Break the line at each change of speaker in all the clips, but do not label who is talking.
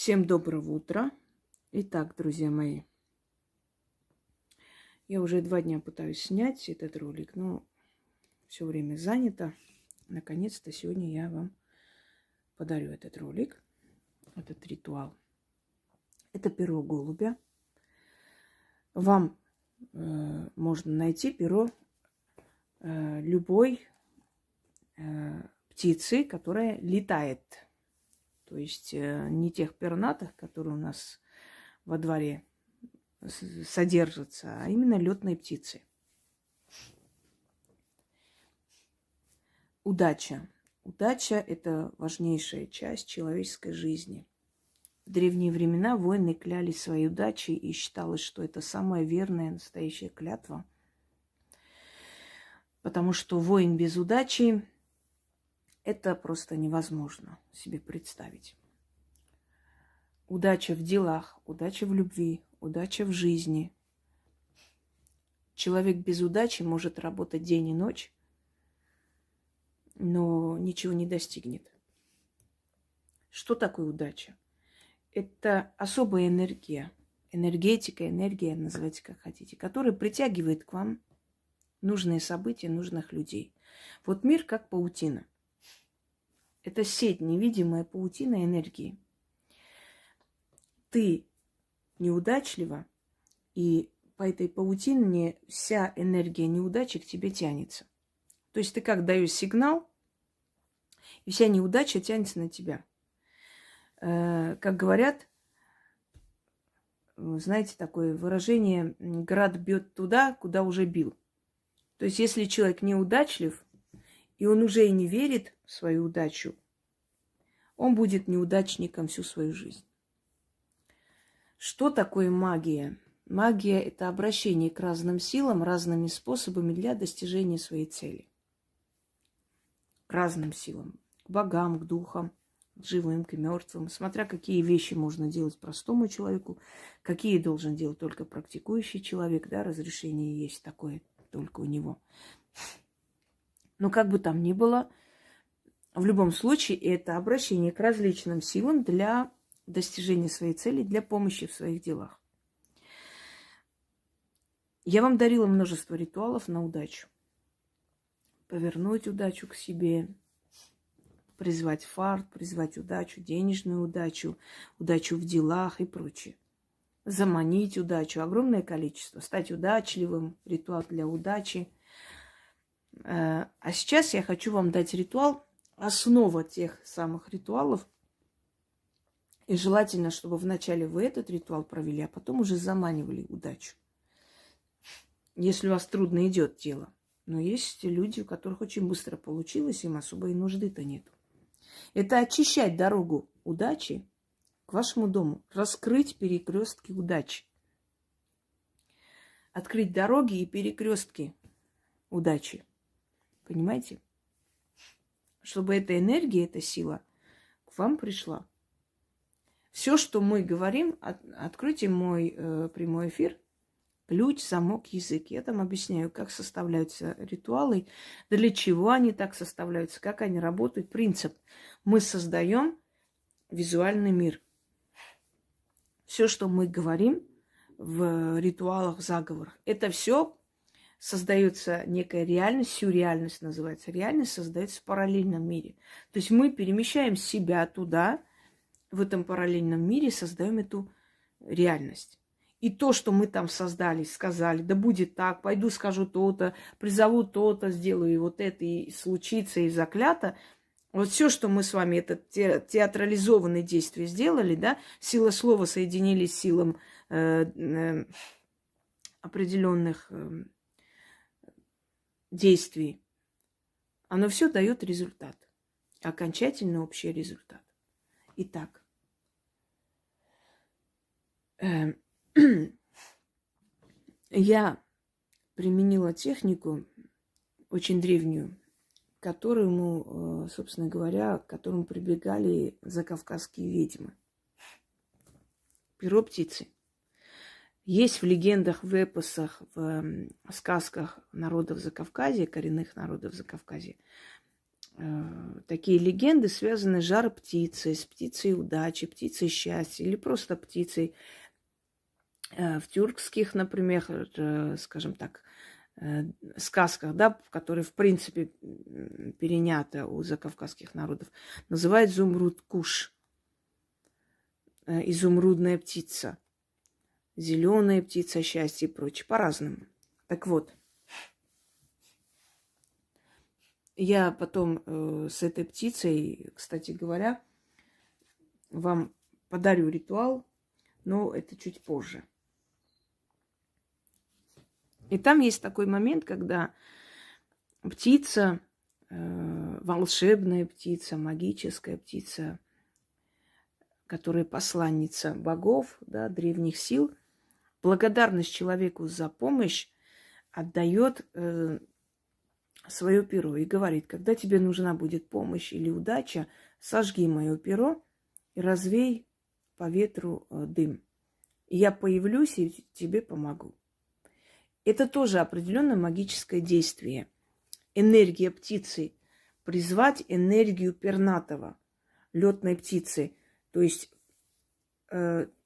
Всем доброго утра. Итак, друзья мои, я уже 2 дня пытаюсь снять этот ролик, но все время занято. Наконец-то сегодня я вам подарю этот ролик, этот ритуал. Это перо голубя. Вам можно найти перо любой птицы, которая летает. То есть не тех пернатых, которые у нас во дворе содержатся, а именно летные птицы. Удача. Удача – это важнейшая часть человеческой жизни. В древние времена воины клялись своей удачей, и считалось, что это самая верная, настоящая клятва. Потому что воин без удачи – это просто невозможно себе представить. Удача в делах, удача в любви, удача в жизни. Человек без удачи может работать день и ночь, но ничего не достигнет. Что такое удача? Это особая энергия, энергетика, энергия, называйте как хотите, которая притягивает к вам нужные события, нужных людей. Вот мир как паутина. Это сеть, невидимая паутина энергии. Ты неудачлива, и по этой паутине вся энергия неудачи к тебе тянется. То есть ты как даешь сигнал, и вся неудача тянется на тебя. Как говорят, знаете, такое выражение: град бьет туда, куда уже бил. То есть если человек неудачлив, и он уже и не верит в свою удачу, он будет неудачником всю свою жизнь. Что такое магия? Магия – это обращение к разным силам, разными способами для достижения своей цели. К разным силам. К богам, к духам, к живым, к мертвым. Смотря какие вещи можно делать простому человеку, какие должен делать только практикующий человек. Да, разрешение есть такое только у него. Но как бы там ни было, в любом случае это обращение к различным силам для достижения своей цели, для помощи в своих делах. Я вам дарила множество ритуалов на удачу. Повернуть удачу к себе, призвать фарт, призвать удачу, денежную удачу, удачу в делах и прочее. Заманить удачу. Огромное количество. Стать удачливым. Ритуал для удачи. А сейчас я хочу вам дать ритуал, основа тех самых ритуалов. И желательно, чтобы вначале вы этот ритуал провели, а потом уже заманивали удачу. Если у вас трудно идет дело. Но есть люди, у которых очень быстро получилось, им особой нужды-то нету. Это очищать дорогу удачи к вашему дому. Раскрыть перекрестки удачи. Открыть дороги и перекрестки удачи. Понимаете? Чтобы эта энергия, эта сила к вам пришла. Все, что мы говорим, откройте мой прямой эфир, ключ, замок, язык. Я там объясняю, как составляются ритуалы, для чего они так составляются, как они работают. Принцип. Мы создаем визуальный мир. Все, что мы говорим в ритуалах, заговорах, это все создается некая реальность, сюрреальность называется. Реальность создается в параллельном мире. То есть мы перемещаем себя туда, в этом параллельном мире создаем эту реальность. И то, что мы там создали, сказали, да будет так, пойду скажу то-то, призову то-то, сделаю вот это, и случится, и заклято. Вот все, что мы с вами, это театрализованные действия сделали, да, сила слова соединились с силам определенных действий. Оно все дает результат, окончательный общий результат. Итак, я применила технику очень древнюю, к которому, собственно говоря, к которому прибегали закавказские ведьмы. Перо птицы. Есть в легендах, в эпосах, в сказках народов Закавказья, коренных народов Закавказья, такие легенды, связанные с жар-птицей, с птицей удачи, птицей счастья или просто птицей. В тюркских, например, скажем так, сказках, да, которые, в принципе, переняты у закавказских народов, называют зумруд-куш, изумрудная птица, зеленая птица счастья и прочее, по-разному. Так вот, я потом с этой птицей, кстати говоря, вам подарю ритуал, но это чуть позже. И там есть такой момент, когда птица, волшебная птица, магическая птица, которая посланница богов, да, древних сил, благодарность человеку за помощь отдает свое перо и говорит: когда тебе нужна будет помощь или удача, сожги мое перо и развей по ветру дым. И я появлюсь и тебе помогу. Это тоже определенное магическое действие. Энергия птицы. Призвать энергию пернатого, летной птицы. То есть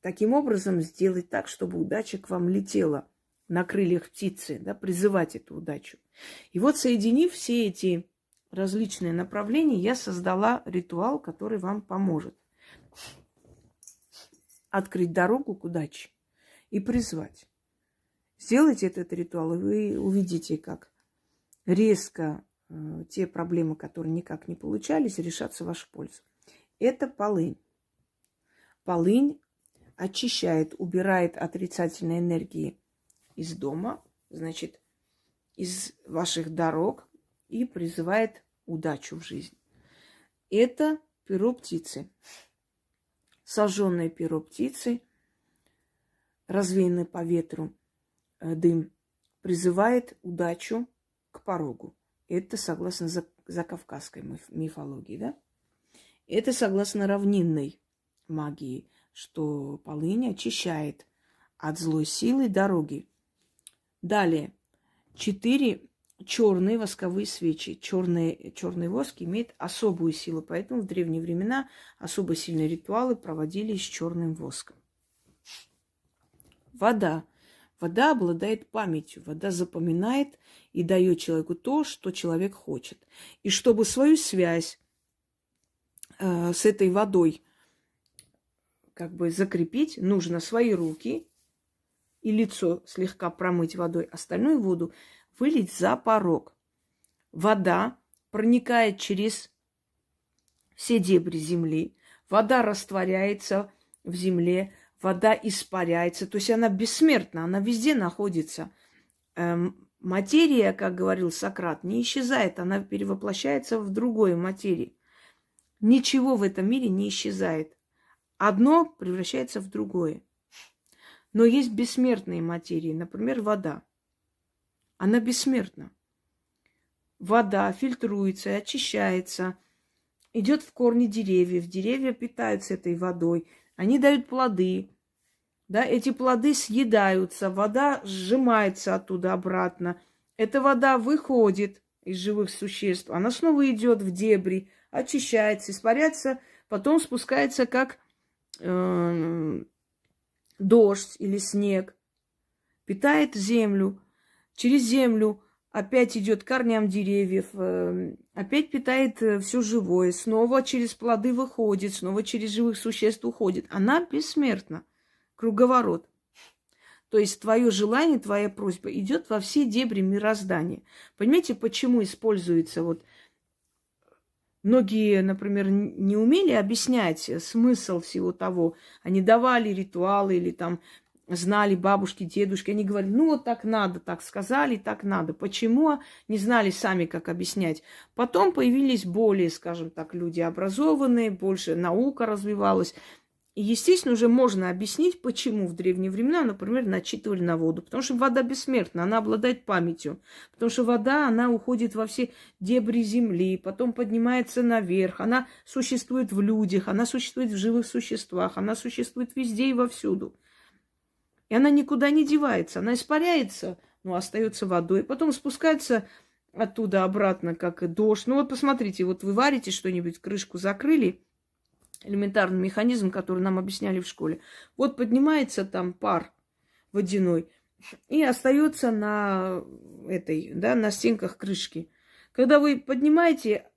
таким образом сделать так, чтобы удача к вам летела на крыльях птицы, да, призывать эту удачу. И вот, соединив все эти различные направления, я создала ритуал, который вам поможет открыть дорогу к удаче и призвать. Сделайте этот ритуал, и вы увидите, как резко те проблемы, которые никак не получались, решатся в вашу пользу. Это полынь. Полынь очищает, убирает отрицательные энергии из дома, значит, из ваших дорог и призывает удачу в жизнь. Это перо птицы. Сожженное перо птицы, развеянное по ветру дым, призывает удачу к порогу. Это согласно закавказской мифологии, да? Это согласно равнинной магии, что полынь очищает от злой силы дороги. Далее. 4 черные восковые свечи. Черный воск имеет особую силу, поэтому в древние времена особо сильные ритуалы проводились с черным воском. Вода. Вода обладает памятью. Вода запоминает и дает человеку то, что человек хочет. И чтобы свою связь с этой водой как бы закрепить, нужно свои руки и лицо слегка промыть водой, остальную воду вылить за порог. Вода проникает через все дебри земли, вода растворяется в земле, вода испаряется, то есть она бессмертна, она везде находится. Материя, как говорил Сократ, не исчезает, она перевоплощается в другую материю. Ничего в этом мире не исчезает. Одно превращается в другое. Но есть бессмертные материи, например, вода. Она бессмертна. Вода фильтруется, очищается, идет в корни деревьев. Деревья питаются этой водой, они дают плоды. Да, эти плоды съедаются, вода сжимается оттуда обратно. Эта вода выходит из живых существ, она снова идет в дебри, очищается, испаряется, потом спускается как дождь или снег, питает землю. Через землю опять идет к корням деревьев, опять питает все живое, снова через плоды выходит, снова через живых существ уходит. Она бессмертна. Круговорот. То есть твое желание, твоя просьба идет во все дебри мироздания. Понимаете, почему используется вот... Многие, например, не умели объяснять смысл всего того. Они давали ритуалы или там знали бабушки, дедушки. Они говорили, ну вот так надо, так сказали, так надо. Почему? Не знали сами, как объяснять. Потом появились более, скажем так, люди образованные, больше наука развивалась. И, естественно, уже можно объяснить, почему в древние времена, например, начитывали на воду. Потому что вода бессмертна, она обладает памятью. Потому что вода, она уходит во все дебри земли, потом поднимается наверх. Она существует в людях, она существует в живых существах, она существует везде и вовсюду. И она никуда не девается. Она испаряется, но остается водой. Потом спускается оттуда обратно, как и дождь. Ну вот посмотрите, вот вы варите что-нибудь, крышку закрыли, элементарный механизм, который нам объясняли в школе. Вот поднимается там пар водяной и остается на этой, да, на стенках крышки. Когда вы поднимаете,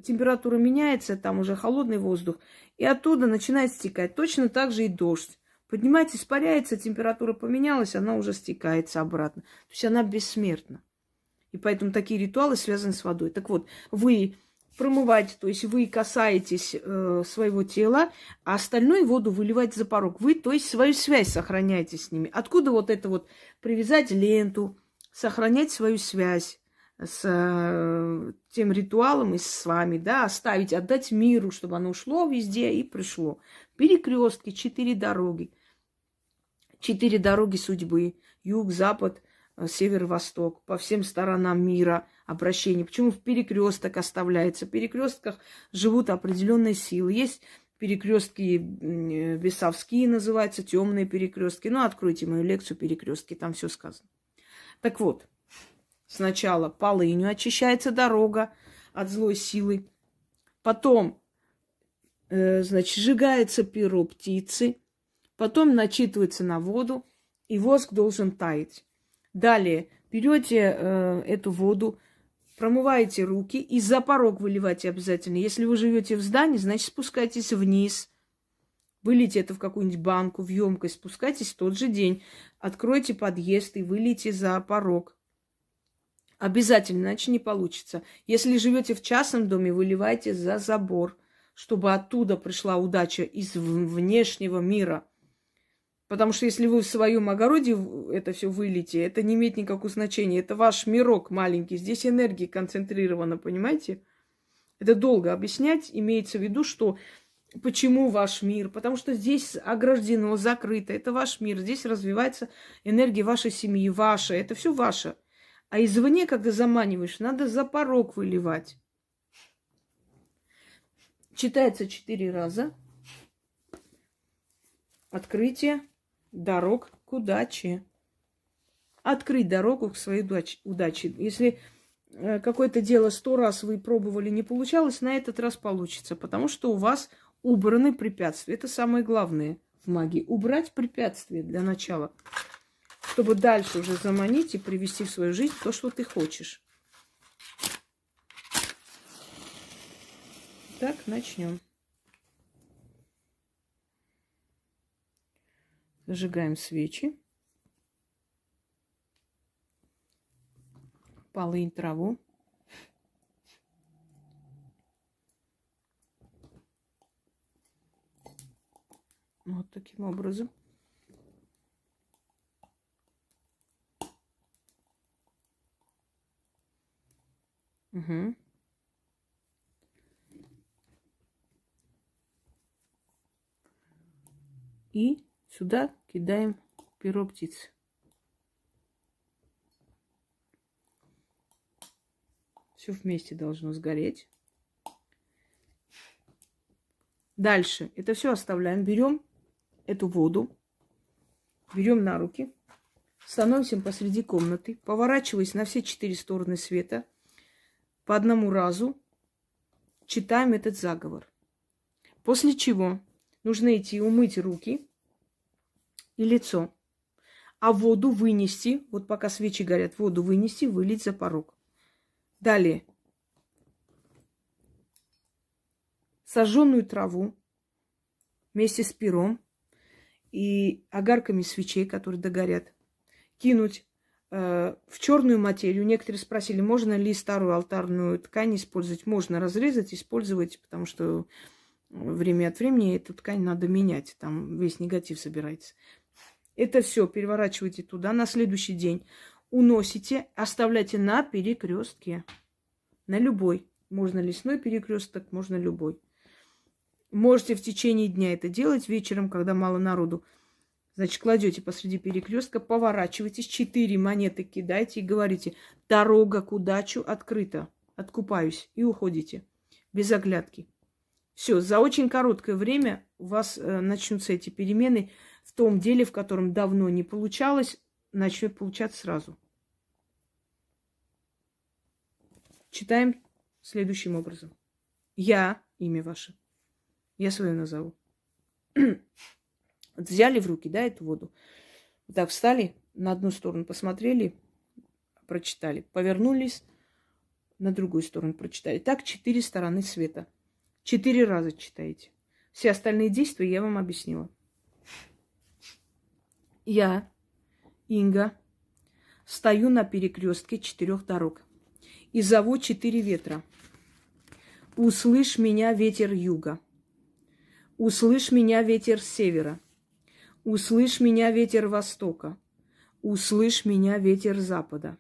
температура меняется, там уже холодный воздух, и оттуда начинает стекать. Точно так же и дождь. Поднимается, испаряется, температура поменялась, она уже стекается обратно. То есть она бессмертна. И поэтому такие ритуалы связаны с водой. Так вот, вы промываете, то есть вы касаетесь своего тела, а остальную воду выливаете за порог. Вы, то есть, свою связь сохраняете с ними. Откуда вот это вот привязать ленту, сохранять свою связь с тем ритуалом и с вами, да, оставить, отдать миру, чтобы оно ушло везде и пришло. Перекрестки, 4 дороги. 4 дороги судьбы. Юг, запад, север-восток. По всем сторонам мира обращение. Почему в перекресток оставляется? В перекрестках живут определенные силы. Есть перекрестки бесовские, называются, темные перекрестки. Ну, откройте мою лекцию «Перекрестки», там все сказано. Так вот, сначала полынью очищается дорога от злой силы. Потом, значит, сжигается перо птицы. Потом начитывается на воду, и воск должен таять. Далее берете эту воду, промываете руки и за порог выливайте обязательно. Если вы живете в здании, значит, спускайтесь вниз. Вылейте это в какую-нибудь банку, в емкость, спускайтесь в тот же день. Откройте подъезд и вылейте за порог. Обязательно, иначе не получится. Если живете в частном доме, выливайте за забор, чтобы оттуда пришла удача из внешнего мира. Потому что если вы в своем огороде это все выльете, это не имеет никакого значения. Это ваш мирок маленький. Здесь энергия концентрирована, понимаете? Это долго объяснять. Имеется в виду, что почему ваш мир? Потому что здесь ограждено, закрыто. Это ваш мир. Здесь развивается энергия вашей семьи, ваша. Это все ваше. А извне, когда заманиваешь, надо за порог выливать. Читается 4 раза. Открытие дорог к удаче. Открыть дорогу к своей удаче. Если какое-то дело 100 раз вы пробовали, не получалось, на этот раз получится. Потому что у вас убраны препятствия. Это самое главное в магии. Убрать препятствия для начала. Чтобы дальше уже заманить и привести в свою жизнь то, что ты хочешь. Так, начнем. Зажигаем свечи. Полынь, траву. Вот таким образом. Угу. И сюда кидаем перо птицы. Все вместе должно сгореть. Дальше это все оставляем. Берем эту воду, берем на руки, становимся посреди комнаты, поворачиваясь на все 4 стороны света, по одному разу читаем этот заговор. После чего нужно идти умыть руки и лицо. А воду вынести, вот пока свечи горят, воду вынести, вылить за порог. Далее. Сожженную траву вместе с пером и огарками свечей, которые догорят, кинуть в черную материю. Некоторые спросили, можно ли старую алтарную ткань использовать. Можно разрезать, использовать, потому что время от времени эту ткань надо менять. Там весь негатив собирается. Это все переворачивайте туда. На следующий день уносите, оставляйте на перекрестке. На любой. Можно лесной перекресток, можно любой. Можете в течение дня это делать вечером, когда мало народу. Значит, кладете посреди перекрестка, поворачиваетесь, 4 монеты кидаете и говорите: дорога к удачу открыта, откупаюсь, и уходите. Без оглядки. Все, за очень короткое время у вас начнутся эти перемены в том деле, в котором давно не получалось, начнет получаться сразу. Читаем следующим образом. Я, имя ваше, я свое назову. Вот взяли в руки, да, эту воду. Вот так встали, на одну сторону посмотрели, прочитали. Повернулись, на другую сторону прочитали. Так 4 стороны света. 4 раза читаете. Все остальные действия я вам объяснила. Я, Инга, стою на перекрестке 4 дорог и зову 4 ветра. Услышь меня, ветер юга. Услышь меня, ветер севера. Услышь меня, ветер востока. Услышь меня, ветер запада.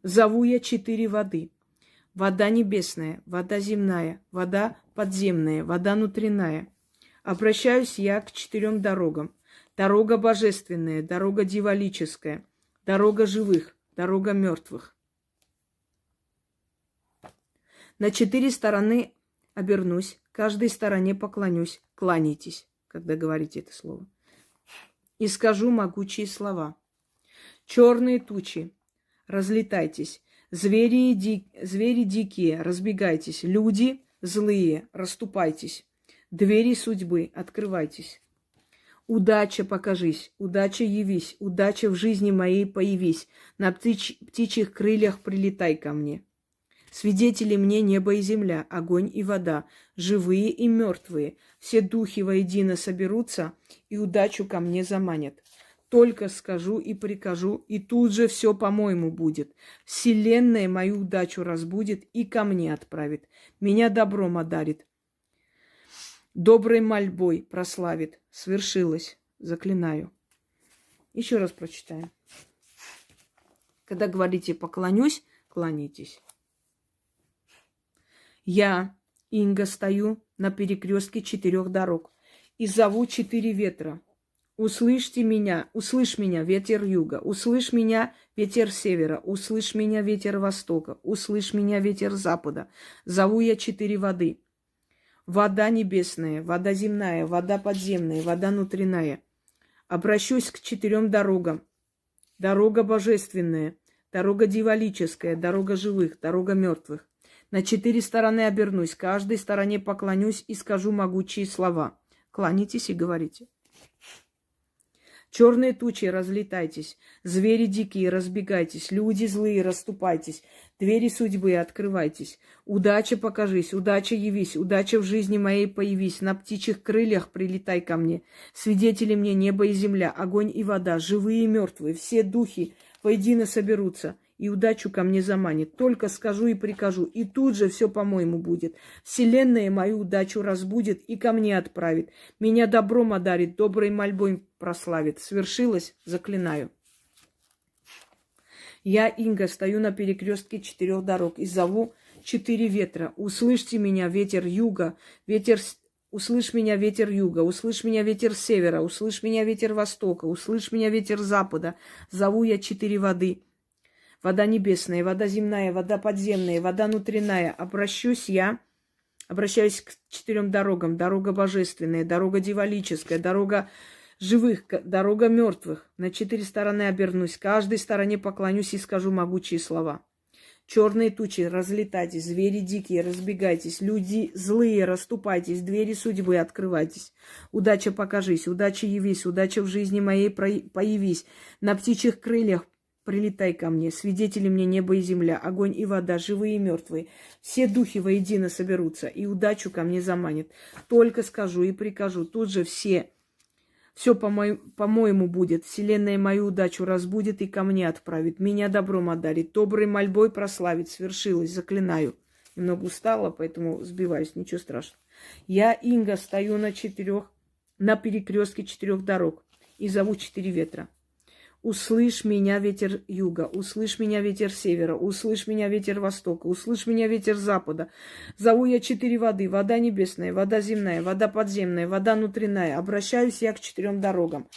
Зову я 4 воды. Вода небесная, вода земная, вода подземная, вода внутренняя. Обращаюсь я к 4 дорогам. Дорога божественная, дорога дьяволическая, дорога живых, дорога мертвых. На 4 стороны обернусь, каждой стороне поклонюсь. Кланяйтесь, когда говорите это слово. И скажу могучие слова. Черные тучи, разлетайтесь. Звери дикие, разбегайтесь. Люди злые, расступайтесь. Двери судьбы, открывайтесь. Удача покажись, удача явись, удача в жизни моей появись. На птичьих крыльях прилетай ко мне. Свидетели мне небо и земля, огонь и вода, живые и мертвые. Все духи воедино соберутся и удачу ко мне заманят. Только скажу и прикажу, и тут же все по-моему будет. Вселенная мою удачу разбудит и ко мне отправит. Меня добром одарит. Доброй мольбой прославит. Свершилось. Заклинаю. Еще раз прочитаем. Когда говорите «поклонюсь», кланяйтесь. Я, Инга, стою на перекрестке 4 дорог и зову 4 ветра. Услышь меня, ветер юга, услышь меня, ветер севера, услышь меня, ветер востока, услышь меня, ветер запада. Зову я 4 воды. Вода небесная, вода земная, вода подземная, вода внутренняя. Обращусь к 4 дорогам. Дорога божественная, дорога дьяволическая, дорога живых, дорога мертвых. На 4 стороны обернусь, каждой стороне поклонюсь и скажу могучие слова. Кланяйтесь и говорите. Черные тучи, разлетайтесь, звери дикие, разбегайтесь, люди злые, расступайтесь, двери судьбы, открывайтесь. Удача покажись, удача явись, удача в жизни моей появись, на птичьих крыльях прилетай ко мне. Свидетели мне небо и земля, огонь и вода, живые и мертвые, все духи воедино соберутся и удачу ко мне заманит. Только скажу и прикажу, и тут же все по-моему будет. Вселенная мою удачу разбудит и ко мне отправит. Меня добром одарит, доброй мольбой прославит. Свершилось, заклинаю. Я, Инга, стою на перекрестке 4 дорог и зову 4 ветра. Услышьте меня, ветер юга, услышь меня, ветер юга, услышь меня, ветер севера, услышь меня, ветер востока, услышь меня, ветер запада. Зову я 4 воды. Вода небесная, вода земная, вода подземная, вода внутренняя. Обращаюсь к 4 дорогам. Дорога божественная, дорога дьяволическая, дорога живых, дорога мертвых. На 4 стороны обернусь, каждой стороне поклонюсь и скажу могучие слова. Черные тучи, разлетайтесь, звери дикие, разбегайтесь, люди злые, расступайтесь, двери судьбы, открывайтесь. Удача покажись, удача явись, удача в жизни моей появись. На птичьих крыльях прилетай ко мне, свидетели мне небо и земля, огонь и вода, живые и мертвые. Все духи воедино соберутся и удачу ко мне заманят. Только скажу и прикажу, тут же все по-моему будет. Вселенная мою удачу разбудит и ко мне отправит. Меня добром одарит, доброй мольбой прославит. Свершилось, заклинаю. Немного устала, поэтому сбиваюсь, ничего страшного. Я, Инга, стою на перекрестке 4 дорог и зову 4 ветра. Услышь меня, ветер юга, услышь меня, ветер севера, услышь меня, ветер востока, услышь меня, ветер запада. Зову я 4 воды, вода небесная, вода земная, вода подземная, вода внутренняя. Обращаюсь я к 4 дорогам.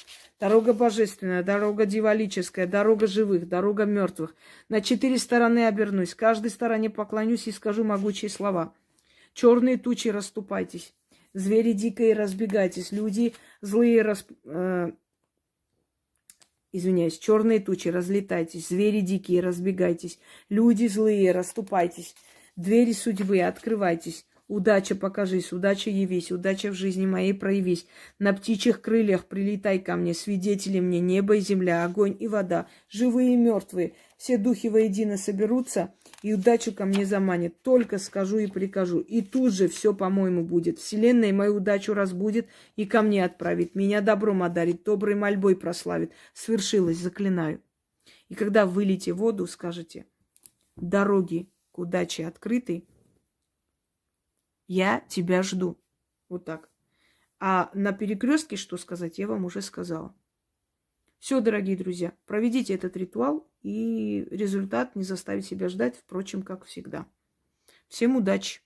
Дорога божественная, дорога дьяволическая, дорога живых, дорога мертвых. На 4 стороны обернусь, каждой стороне поклонюсь и скажу могучие слова. Черные тучи, расступайтесь, звери дикие, разбегайтесь, люди злые, черные тучи, разлетайтесь, звери дикие, разбегайтесь, люди злые, расступайтесь, Двери судьбы, открывайтесь. Удача покажись, удача явись, удача в жизни моей проявись. На птичьих крыльях прилетай ко мне, свидетели мне небо и земля, огонь и вода, живые и мертвые. Все духи воедино соберутся и удачу ко мне заманят. Только скажу и прикажу. И тут же все, по-моему, будет. Вселенная мою удачу разбудит и ко мне отправит. Меня добром одарит, доброй мольбой прославит. Свершилось, заклинаю. И когда выльете воду, скажете: дороги к удаче открыты, я тебя жду. Вот так. А на перекрестке что сказать, я вам уже сказала. Все, дорогие друзья, проведите этот ритуал, и результат не заставит себя ждать, впрочем, как всегда. Всем удачи!